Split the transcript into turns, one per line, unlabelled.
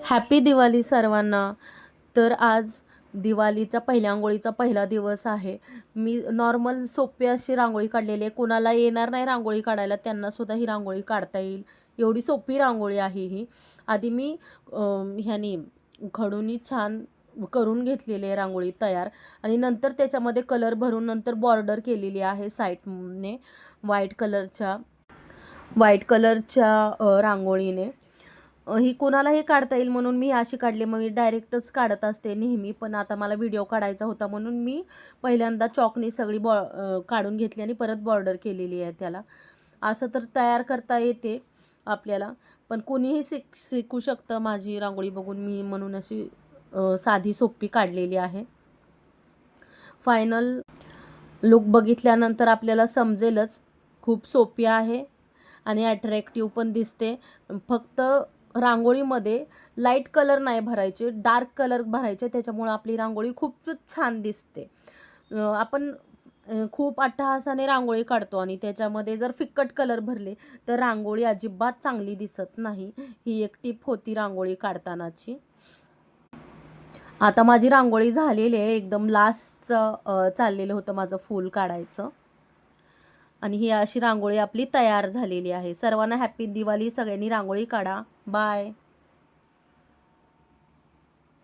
Happy Diwali सर्वांना। तर आज दिवाळीच्या पहिल्या रांगोळीचा पहिला दिवस आहे। मी नॉर्मल सोपी अशी रांगोळी काढलेली आहे। कोणाला येणार नाही रांगोळी काढायला त्यांनासुद्धा ही रांगोळी काढता येईल, एवढी सोपी रांगोळी आहे ही। आधी मी ह्यानी खडूनी छान करून घेतलेली आहे रांगोळी तयार, आणि नंतर त्याच्यामध्ये कलर भरून नंतर बॉर्डर केलेली आहे साईडने व्हाईट कलरच्या रांगोळीने। ही कोणालाही काढता येईल म्हणून मी अशी काढली। मग मी डायरेक्टच काढत असते नेहमी, पण आता मला व्हिडिओ काढायचा होता म्हणून मी पहिल्यांदा चॉकनी सगळी काढून घेतली आणि परत बॉर्डर केलेली आहे त्याला। असं तर तयार करता येते आपल्याला, पण कोणीही शिकू शकतं माझी रांगोळी बघून। मी म्हणून अशी साधी सोपी काढलेली आहे। फायनल लुक बघितल्यानंतर आपल्याला समजेलच, खूप सोपी आहे आणि अट्रॅक्टिव्ह पण दिसते। फक्त रांगोळीमध्ये लाईट कलर नाही भरायचे, डार्क कलर भरायचे, त्याच्यामुळे आपली रांगोळी खूप छान दिसते। आपण खूप अट्टहासाने रांगोळी काढतो आणि त्याच्यामध्ये जर फिक्कट कलर भरले तर रांगोळी अजिबात चांगली दिसत नाही। ही एक टिप होती रांगोळी काढतानाची। आता माझी रांगोळी झालेली आहे, एकदम लास्टचं चाललेलं होतं माझं फूल काढायचं, आणि ही अशी रांगोळी आपली तयार झालेली आहे। सर्वांना हॅपी दिवाळी। सगळ्यांनी रांगोळी काढा। बाय।